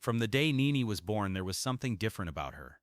From the day Nini was born, there was something different about her.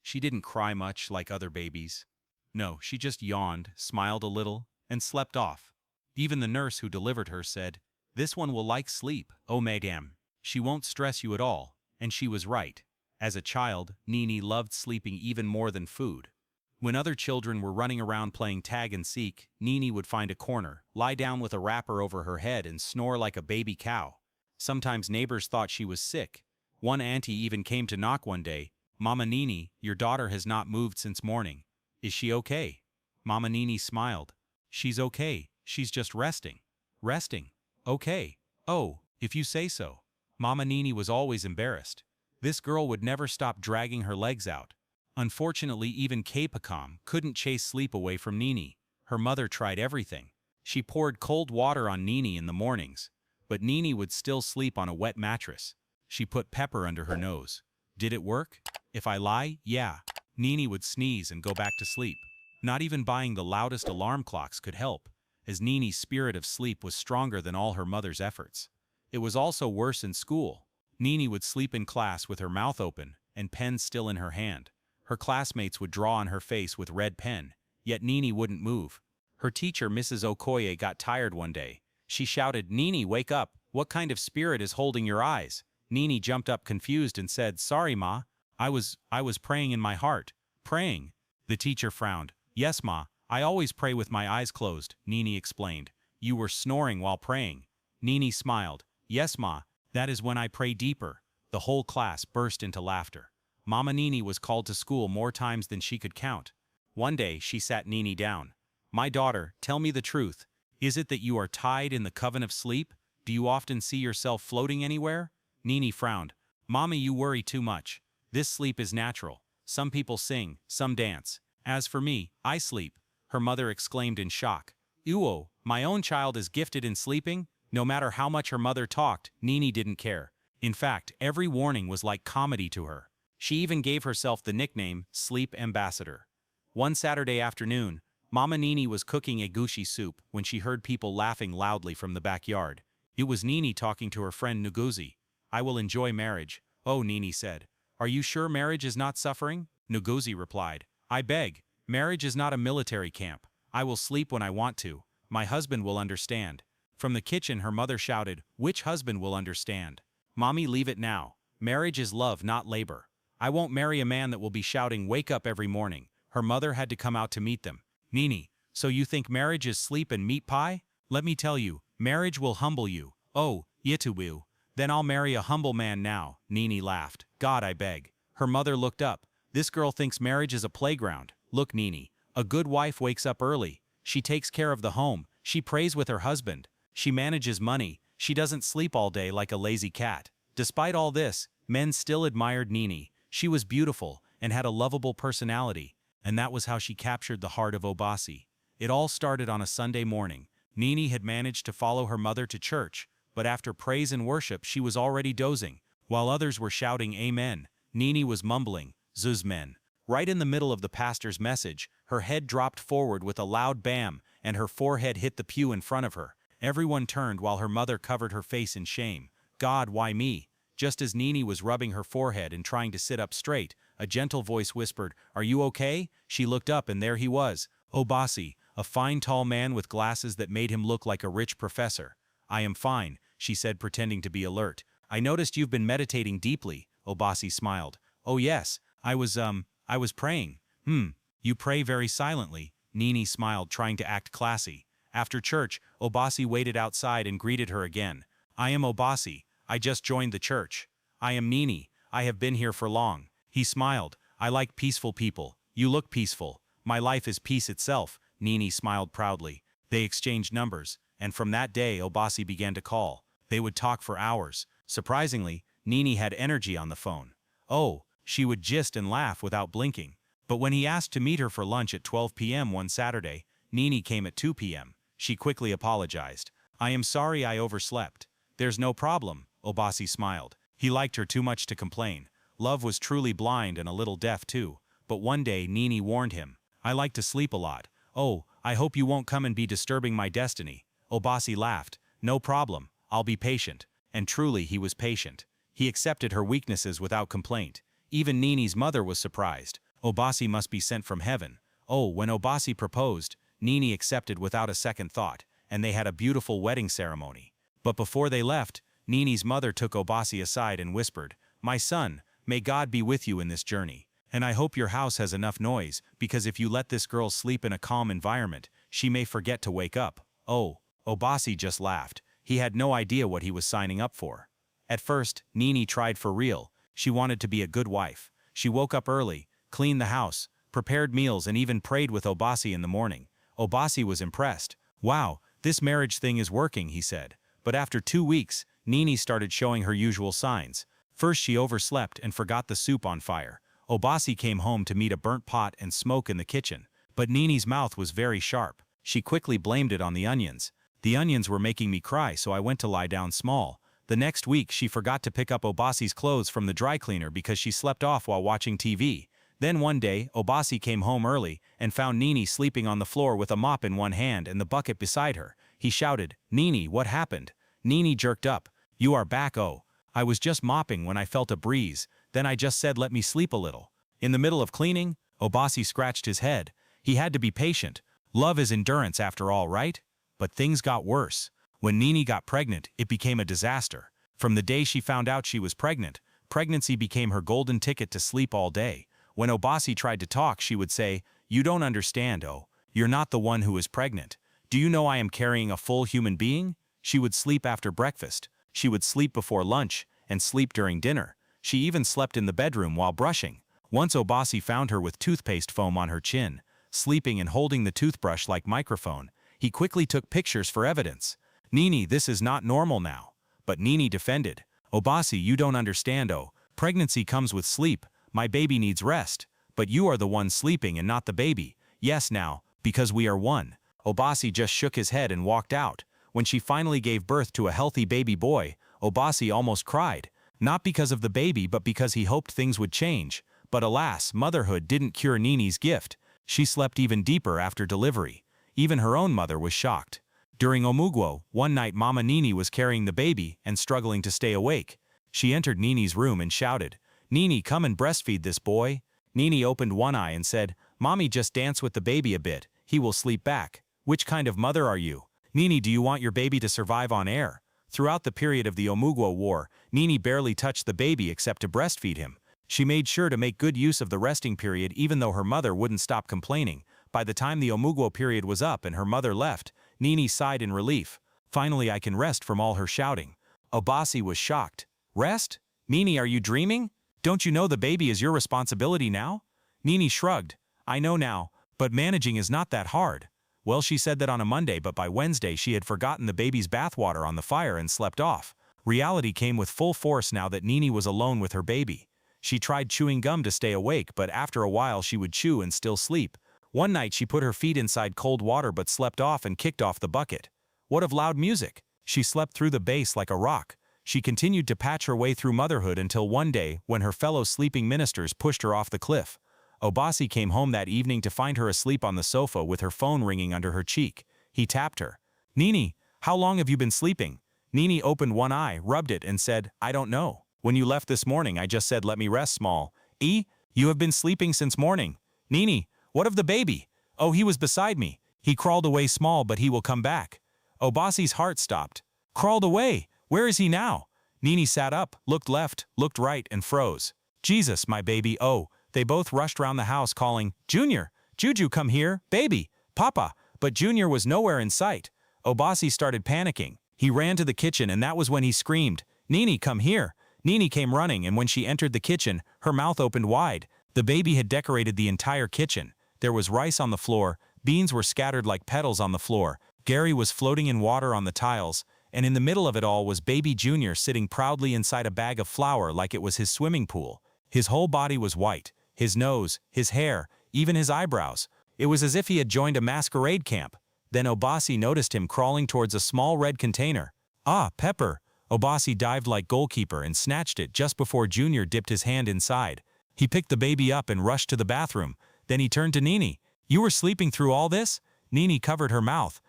She didn't cry much like other babies. No, she just yawned, smiled a little, and slept off. Even the nurse who delivered her said, "This one will like sleep, oh madame. She won't stress you at all," and she was right. As a child, Nini loved sleeping even more than food. When other children were running around playing tag and seek, Nini would find a corner, lie down with a wrapper over her head and snore like a baby cow. Sometimes neighbors thought she was sick. One auntie even came to knock one day. "Mama Nini, your daughter has not moved since morning. Is she okay?" Mama Nini smiled. "She's okay, she's just resting." "Resting? Okay. Oh, if you say so." Mama Nini was always embarrassed. This girl would never stop dragging her legs out. Unfortunately, even Kapakam couldn't chase sleep away from Nini. Her mother tried everything. She poured cold water on Nini in the mornings, but Nini would still sleep on a wet mattress. She put pepper under her nose. Did it work? If I lie, yeah. Nini would sneeze and go back to sleep. Not even buying the loudest alarm clocks could help, as Nini's spirit of sleep was stronger than all her mother's efforts. It was also worse in school. Nini would sleep in class with her mouth open and pen still in her hand. Her classmates would draw on her face with red pen, yet Nini wouldn't move. Her teacher, Mrs. Okoye, got tired one day. She shouted, "Nini, wake up! What kind of spirit is holding your eyes?" Nini jumped up confused and said, "Sorry, Ma. I was praying in my heart." "Praying?" The teacher frowned. "Yes, Ma. I always pray with my eyes closed," Nini explained. "You were snoring while praying." Nini smiled. "Yes, Ma. That is when I pray deeper." The whole class burst into laughter. Mama Nini was called to school more times than she could count. One day, she sat Nini down. "My daughter, tell me the truth. Is it that you are tied in the coven of sleep? Do you often see yourself floating anywhere?" Nini frowned. "Mommy, you worry too much. This sleep is natural. Some people sing, some dance. As for me, I sleep." Her mother exclaimed in shock. "Uo, my own child is gifted in sleeping?" No matter how much her mother talked, Nini didn't care. In fact, every warning was like comedy to her. She even gave herself the nickname Sleep Ambassador. One Saturday afternoon, Mama Nini was cooking egusi soup when she heard people laughing loudly from the backyard. It was Nini talking to her friend Nguzi. "I will enjoy marriage." "Oh," Nini said. "Are you sure marriage is not suffering?" Nguzi replied. "I beg, marriage is not a military camp. I will sleep when I want to. My husband will understand." From the kitchen, her mother shouted, "Which husband will understand?" "Mommy, leave it now. Marriage is love, not labor. I won't marry a man that will be shouting 'wake up' every morning." Her mother had to come out to meet them. "Nini, so you think marriage is sleep and meat pie? Let me tell you, marriage will humble you." "Oh, Yitubu. Then I'll marry a humble man now," Nini laughed. "God, I beg." Her mother looked up. "This girl thinks marriage is a playground." "Look, Nini, a good wife wakes up early. She takes care of the home. She prays with her husband. She manages money. She doesn't sleep all day like a lazy cat." Despite all this, men still admired Nini. She was beautiful and had a lovable personality, and that was how she captured the heart of Obasi. It all started on a Sunday morning. Nini had managed to follow her mother to church, but after praise and worship she was already dozing. While others were shouting amen, Nini was mumbling, "Zuzmen." Right in the middle of the pastor's message, her head dropped forward with a loud bam, and her forehead hit the pew in front of her. Everyone turned while her mother covered her face in shame. "God, why me?" Just as Nini was rubbing her forehead and trying to sit up straight, a gentle voice whispered, "Are you okay?" She looked up and there he was, Obasi, a fine tall man with glasses that made him look like a rich professor. "I am fine," she said, pretending to be alert. "I noticed you've been meditating deeply." Obasi smiled. "Oh yes, I was praying." You pray very silently." Nini smiled, trying to act classy. After church, Obasi waited outside and greeted her again. "I am Obasi. I just joined the church." "I am Nini. I have been here for long." He smiled. "I like peaceful people. You look peaceful." "My life is peace itself," Nini smiled proudly. They exchanged numbers, and from that day Obasi began to call. They would talk for hours. Surprisingly, Nini had energy on the phone. Oh, she would gist and laugh without blinking. But when he asked to meet her for lunch at 12 p.m. one Saturday, Nini came at 2 p.m. She quickly apologized. "I am sorry I overslept." "There's no problem," Obasi smiled. He liked her too much to complain. Love was truly blind and a little deaf too. But one day Nini warned him, "I like to sleep a lot. Oh, I hope you won't come and be disturbing my destiny." Obasi laughed. "No problem, I'll be patient." And truly he was patient. He accepted her weaknesses without complaint. Even Nini's mother was surprised. Obasi must be sent from heaven. Oh, when Obasi proposed, Nini accepted without a second thought, and they had a beautiful wedding ceremony. But before they left, Nini's mother took Obasi aside and whispered, "My son, may God be with you in this journey. And I hope your house has enough noise, because if you let this girl sleep in a calm environment, she may forget to wake up." Oh, Obasi just laughed. He had no idea what he was signing up for. At first, Nini tried for real. She wanted to be a good wife. She woke up early, cleaned the house, prepared meals, and even prayed with Obasi in the morning. Obasi was impressed. "Wow, this marriage thing is working," he said. But after 2 weeks, Nini started showing her usual signs. First, she overslept and forgot the soup on fire. Obasi came home to meet a burnt pot and smoke in the kitchen. But Nini's mouth was very sharp. She quickly blamed it on the onions. "The onions were making me cry, so I went to lie down small." The next week, she forgot to pick up Obasi's clothes from the dry cleaner because she slept off while watching TV. Then one day, Obasi came home early and found Nini sleeping on the floor with a mop in one hand and the bucket beside her. He shouted, "Nini, what happened?" Nini jerked up. "You are back, oh. I was just mopping when I felt a breeze. Then I just said let me sleep a little." In the middle of cleaning, Obasi scratched his head. He had to be patient. Love is endurance after all, right? But things got worse. When Nini got pregnant, it became a disaster. From the day she found out she was pregnant, pregnancy became her golden ticket to sleep all day. When Obasi tried to talk, she would say, "You don't understand, oh. You're not the one who is pregnant. Do you know I am carrying a full human being?" She would sleep after breakfast. She would sleep before lunch and sleep during dinner. She even slept in the bedroom while brushing. Once Obasi found her with toothpaste foam on her chin, sleeping and holding the toothbrush like microphone. He quickly took pictures for evidence. "Nini, this is not normal now." But Nini defended. "Obasi, you don't understand, oh. Pregnancy comes with sleep. My baby needs rest. But you are the one sleeping and not the baby. Yes now, because we are one." Obasi just shook his head and walked out. When she finally gave birth to a healthy baby boy, Obasi almost cried. Not because of the baby, but because he hoped things would change. But alas, motherhood didn't cure Nini's gift. She slept even deeper after delivery. Even her own mother was shocked. During Omugwo, one night Mama Nini was carrying the baby and struggling to stay awake. She entered Nini's room and shouted, "Nini, come and breastfeed this boy." Nini opened one eye and said, "Mommy, just dance with the baby a bit. He will sleep back." "Which kind of mother are you? Nini, do you want your baby to survive on air?" Throughout the period of the Omugwo War, Nini barely touched the baby except to breastfeed him. She made sure to make good use of the resting period even though her mother wouldn't stop complaining. By the time the Omugwo period was up and her mother left, Nini sighed in relief. "Finally I can rest from all her shouting." Obasi was shocked. "Rest? Nini, are you dreaming? Don't you know the baby is your responsibility now?" Nini shrugged. "I know now, but managing is not that hard." Well, she said that on a Monday, but by Wednesday she had forgotten the baby's bathwater on the fire and slept off. Reality came with full force now that Nini was alone with her baby. She tried chewing gum to stay awake, but after a while she would chew and still sleep. One night she put her feet inside cold water but slept off and kicked off the bucket. What of loud music? She slept through the bass like a rock. She continued to patch her way through motherhood until one day when her fellow sleeping ministers pushed her off the cliff. Obasi came home that evening to find her asleep on the sofa with her phone ringing under her cheek. He tapped her. "Nini, how long have you been sleeping?" Nini opened one eye, rubbed it, and said, "I don't know. When you left this morning, I just said let me rest small." You have been sleeping since morning." "Nini, what of the baby?" "Oh, he was beside me. He crawled away small, but he will come back." Obasi's heart stopped. "Crawled away? Where is he now?" Nini sat up, looked left, looked right, and froze. "Jesus, my baby, oh." They both rushed round the house calling, "Junior! Juju, come here! Baby! Papa!" But Junior was nowhere in sight. Obasi started panicking. He ran to the kitchen and that was when he screamed, "Nini, come here!" Nini came running, and when she entered the kitchen, her mouth opened wide. The baby had decorated the entire kitchen. There was rice on the floor, beans were scattered like petals on the floor, Gary was floating in water on the tiles, and in the middle of it all was baby Junior sitting proudly inside a bag of flour like it was his swimming pool. His whole body was white. His nose, his hair, even his eyebrows. It was as if he had joined a masquerade camp. Then Obasi noticed him crawling towards a small red container. "Ah, Pepper!" Obasi dived like goalkeeper and snatched it just before Junior dipped his hand inside. He picked the baby up and rushed to the bathroom. Then he turned to Nini. "You were sleeping through all this?" Nini covered her mouth.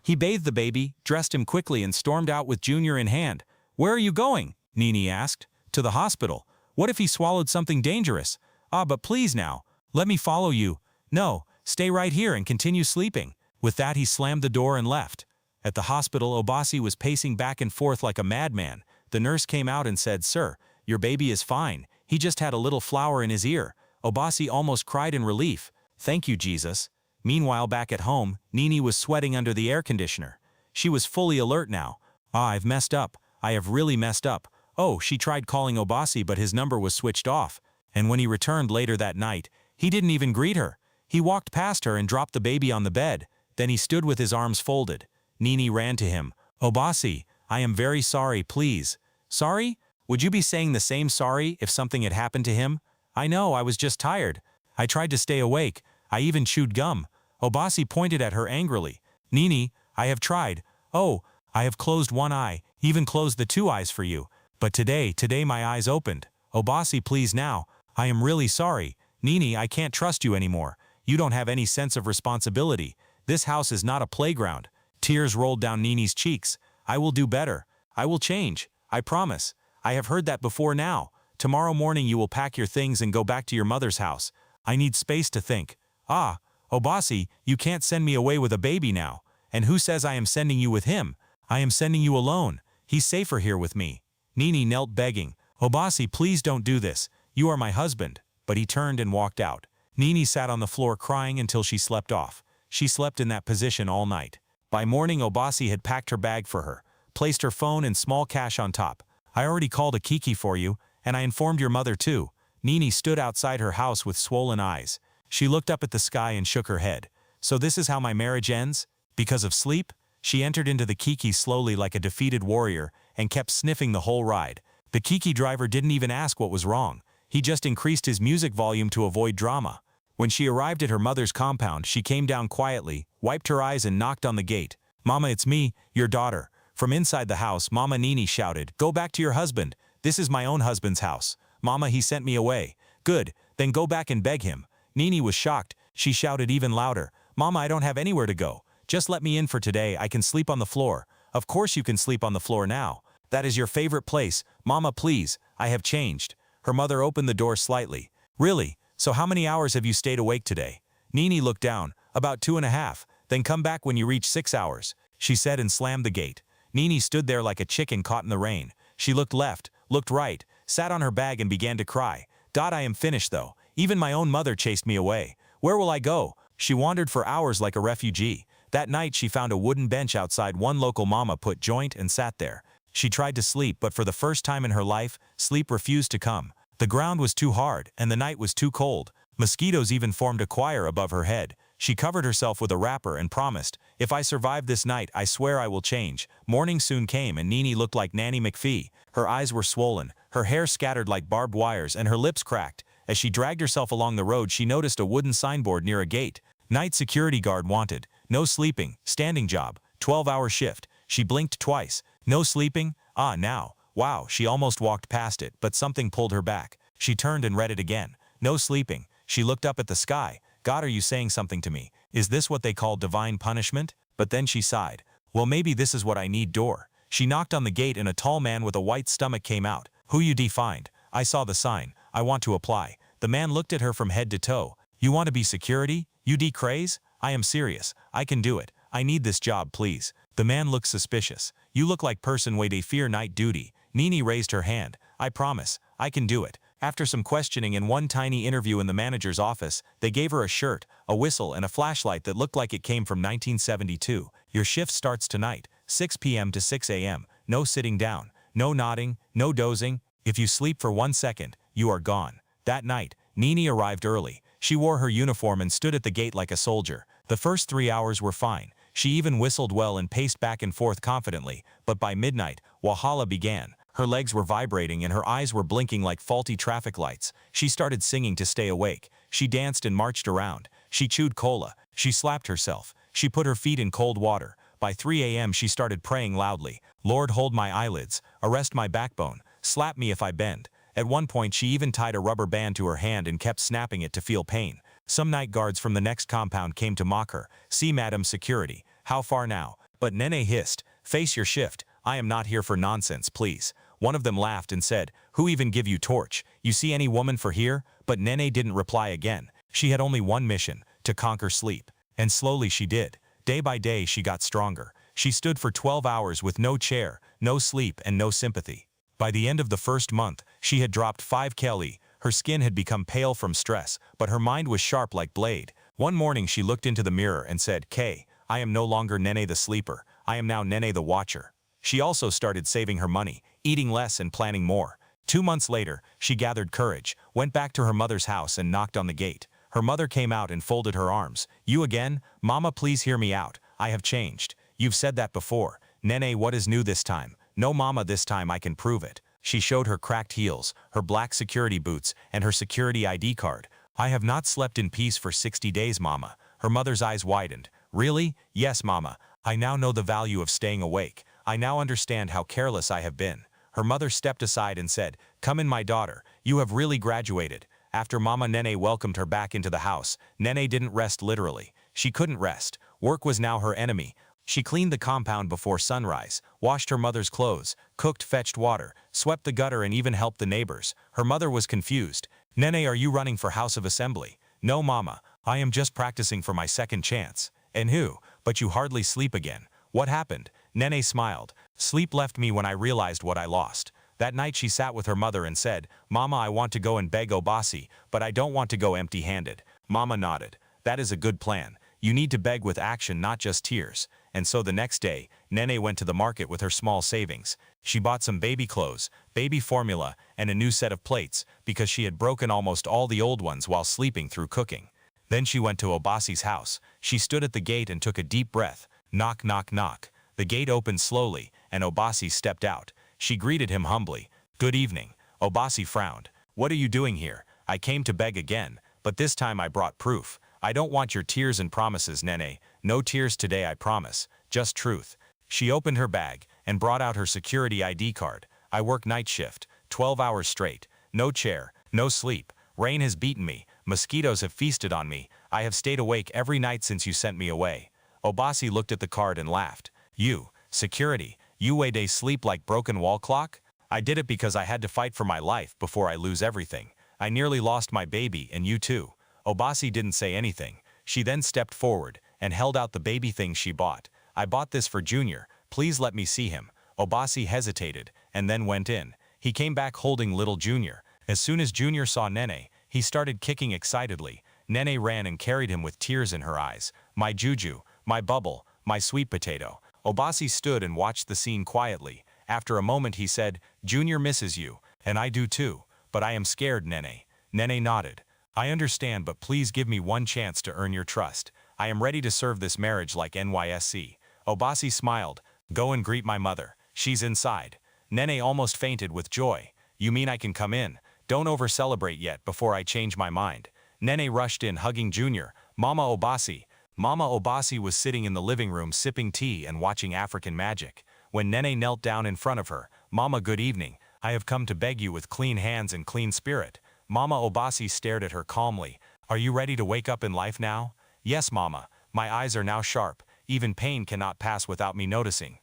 He bathed the baby, dressed him quickly, and stormed out with Junior in hand. "Where are you going?" Nini asked. To the hospital. What if he swallowed something dangerous? Ah, but please now. Let me follow you. No, stay right here and continue sleeping. With that he slammed the door and left. At the hospital, Obasi was pacing back and forth like a madman. The nurse came out and said, "Sir, your baby is fine. He just had a little flower in his ear." Obasi almost cried in relief. "Thank you, Jesus." Meanwhile, back at home, Nini was sweating under the air conditioner. She was fully alert now. "Ah, I've messed up. I have really messed up." Oh, she tried calling Obasi, but his number was switched off. And when he returned later that night, he didn't even greet her. He walked past her and dropped the baby on the bed. Then he stood with his arms folded. Nini ran to him. "Obasi, I am very sorry, please." "Sorry? Would you be saying the same sorry if something had happened to him?" "I know, I was just tired. I tried to stay awake. I even chewed gum." Obasi pointed at her angrily. "Nini, I have tried. Oh, I have closed one eye, even closed the two eyes for you. But today my eyes opened. Obasi, please now. I am really sorry. Nini, I can't trust you anymore. You don't have any sense of responsibility. This house is not a playground." Tears rolled down Nini's cheeks. "I will do better. I will change. I promise. I have heard that before now. Tomorrow morning you will pack your things and go back to your mother's house. I need space to think." "Ah, Obasi, you can't send me away with a baby now. And who says I am sending you with him? I am sending you alone. He's safer here with me." Nini knelt begging. "Obasi, please don't do this. You are my husband." But he turned and walked out. Nini sat on the floor crying until she slept off. She slept in that position all night. By morning, Obasi had packed her bag for her, placed her phone and small cash on top. "I already called a Kiki for you, and I informed your mother too." Nini stood outside her house with swollen eyes. She looked up at the sky and shook her head. "So this is how my marriage ends? Because of sleep?" She entered into the Kiki slowly like a defeated warrior and kept sniffing the whole ride. The Kiki driver didn't even ask what was wrong. He just increased his music volume to avoid drama. When she arrived at her mother's compound, she came down quietly, wiped her eyes and knocked on the gate. "Mama, it's me, your daughter." From inside the house, Mama Nini shouted, "Go back to your husband. This is my own husband's house." "Mama, he sent me away." "Good, then go back and beg him." Nini was shocked. She shouted even louder, "Mama, I don't have anywhere to go. Just let me in for today. I can sleep on the floor." "Of course you can sleep on the floor now. That is your favorite place. Mama, please, I have changed." Her mother opened the door slightly. "Really? So how many hours have you stayed awake today?" Nini looked down. "About 2.5. Then come back when you reach 6 hours," she said and slammed the gate. Nini stood there like a chicken caught in the rain. She looked left, looked right, sat on her bag and began to cry. "I am finished though. Even my own mother chased me away. Where will I go?" She wandered for hours like a refugee. That night she found a wooden bench outside one local mama put joint and sat there. She tried to sleep, but for the first time in her life, sleep refused to come. The ground was too hard, and the night was too cold. Mosquitoes even formed a choir above her head. She covered herself with a wrapper and promised, "If I survive this night, I swear I will change." Morning soon came and Nini looked like Nanny McPhee. Her eyes were swollen, her hair scattered like barbed wires, and her lips cracked. As she dragged herself along the road, she noticed a wooden signboard near a gate. "Night security guard wanted. No sleeping. Standing job. 12-hour shift." She blinked twice. "No sleeping? Ah, now. Wow." She almost walked past it, but something pulled her back. She turned and read it again. "No sleeping." She looked up at the sky. "God, are you saying something to me? Is this what they call divine punishment?" But then she sighed. "Well, maybe this is what I need." Door. She knocked on the gate and a tall man with a white stomach came out. "Who you defined? I saw the sign. I want to apply." The man looked at her from head to toe. "You want to be security? You craze? I am serious. I can do it. I need this job, please." The man looked suspicious. "You look like person way they fear night duty." Nini raised her hand. "I promise. I can do it." After some questioning and one tiny interview in the manager's office, they gave her a shirt, a whistle, and a flashlight that looked like it came from 1972. "Your shift starts tonight, 6 p.m. to 6 a.m. No sitting down, no nodding, no dozing. If you sleep for 1 second, you are gone." That night, Nini arrived early. She wore her uniform and stood at the gate like a soldier. The first 3 hours were fine. She even whistled well and paced back and forth confidently, but by midnight, Wahala began. Her legs were vibrating and her eyes were blinking like faulty traffic lights. She started singing to stay awake. She danced and marched around. She chewed cola. She slapped herself. She put her feet in cold water. By 3 a.m. she started praying loudly. "Lord, hold my eyelids. Arrest my backbone. Slap me if I bend." At one point she even tied a rubber band to her hand and kept snapping it to feel pain. Some night guards from the next compound came to mock her. "See, Madam Security. How far now?" But Nene hissed, "Face your shift. I am not here for nonsense, please." One of them laughed and said, Who even give you torch? You see any woman for here? But Nene didn't reply again. She had only one mission, to conquer sleep. And slowly she did. Day by day she got stronger. She stood for 12 hours with no chair, no sleep, and no sympathy. By the end of the first month, she had dropped 5 kg. Her skin had become pale from stress, but her mind was sharp like blade. One morning she looked into the mirror and said, "K, I am no longer Nene the sleeper. I am now Nene the watcher." She also started saving her money, eating less and planning more. 2 months later, she gathered courage, went back to her mother's house and knocked on the gate. Her mother came out and folded her arms. "You again? Mama, please hear me out. I have changed. You've said that before. Nene, what is new this time?" "No, Mama, this time I can prove it." She showed her cracked heels, her black security boots, and her security ID card. "I have not slept in peace for 60 days, Mama." Her mother's eyes widened. "Really?" "Yes, Mama. I now know the value of staying awake. I now understand how careless I have been." Her mother stepped aside and said, "Come in, my daughter. You have really graduated." After Mama Nene welcomed her back into the house, Nene didn't rest literally. She couldn't rest. Work was now her enemy. She cleaned the compound before sunrise, washed her mother's clothes, cooked, fetched water, swept the gutter, and even helped the neighbors. Her mother was confused. "Nene, are you running for House of Assembly?" "No, Mama. I am just practicing for my second chance." "And who? But you hardly sleep again. What happened?" Nene smiled. "Sleep left me when I realized what I lost." That night she sat with her mother and said, "Mama, I want to go and beg Obasi, but I don't want to go empty-handed." Mama nodded. "That is a good plan. You need to beg with action, not just tears." And so the next day, Nene went to the market with her small savings. She bought some baby clothes, baby formula, and a new set of plates, because she had broken almost all the old ones while sleeping through cooking. Then she went to Obasi's house. She stood at the gate and took a deep breath. Knock, knock, knock. The gate opened slowly, and Obasi stepped out. She greeted him humbly. "Good evening." Obasi frowned. "What are you doing here?" "I came to beg again, but this time I brought proof." "I don't want your tears and promises, Nene. No tears today, I promise. Just truth." She opened her bag and brought out her security ID card. "I work night shift, 12 hours straight. No chair, no sleep. Rain has beaten me. Mosquitoes have feasted on me. I have stayed awake every night since you sent me away." Obasi looked at the card and laughed. "You, security, you wait a sleep like broken wall clock?" "I did it because I had to fight for my life before I lose everything. I nearly lost my baby and you too." Obasi didn't say anything. She then stepped forward and held out the baby things she bought. "I bought this for Junior. Please let me see him." Obasi hesitated and then went in. He came back holding little Junior. As soon as Junior saw Nene, he started kicking excitedly. Nene ran and carried him with tears in her eyes. "My Juju, my bubble, my sweet potato." Obasi stood and watched the scene quietly. After a moment he said, "Junior misses you, and I do too, but I am scared, Nene." Nene nodded. "I understand, but please give me one chance to earn your trust. I am ready to serve this marriage like NYSC." Obasi smiled. "Go and greet my mother. She's inside." Nene almost fainted with joy. "You mean I can come in? Don't over-celebrate yet before I change my mind." Nene rushed in, hugging Junior. "Mama Obasi." Mama Obasi was sitting in the living room sipping tea and watching African magic. When Nene knelt down in front of her, "Mama, good evening. I have come to beg you with clean hands and clean spirit." Mama Obasi stared at her calmly. "Are you ready to wake up in life now?" "Yes, Mama. My eyes are now sharp. Even pain cannot pass without me noticing."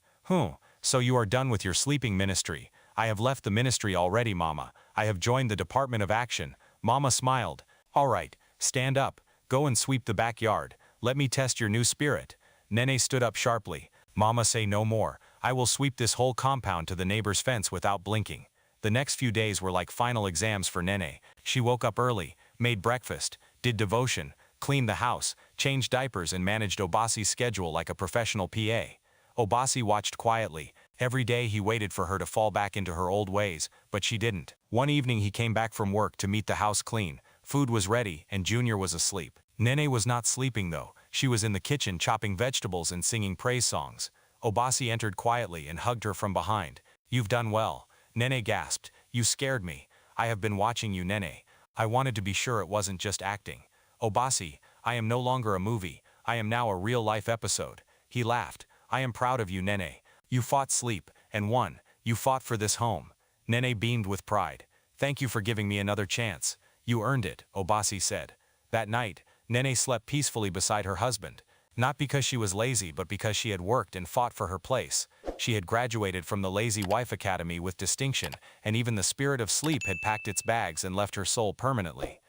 So you are done with your sleeping ministry." "I have left the ministry already, Mama. I have joined the Department of Action." Mama smiled. "All right, stand up. Go and sweep the backyard. Let me test your new spirit." Nene stood up sharply. "Mama, say no more. I will sweep this whole compound to the neighbor's fence without blinking." The next few days were like final exams for Nene. She woke up early, made breakfast, did devotion, cleaned the house, changed diapers, and managed Obasi's schedule like a professional PA. Obasi watched quietly. Every day he waited for her to fall back into her old ways, but she didn't. One evening he came back from work to meet the house clean. Food was ready, and Junior was asleep. Nene was not sleeping though. She was in the kitchen chopping vegetables and singing praise songs. Obasi entered quietly and hugged her from behind. "You've done well." Nene gasped. "You scared me. I have been watching you, Nene. I wanted to be sure it wasn't just acting." "Obasi, I am no longer a movie. I am now a real-life episode." He laughed. "I am proud of you, Nene. You fought sleep, and won. You fought for this home." Nene beamed with pride. "Thank you for giving me another chance." "You earned it," Obasi said. That night, Nene slept peacefully beside her husband. Not because she was lazy, but because she had worked and fought for her place. She had graduated from the Lazy Wife Academy with distinction, and even the spirit of sleep had packed its bags and left her soul permanently.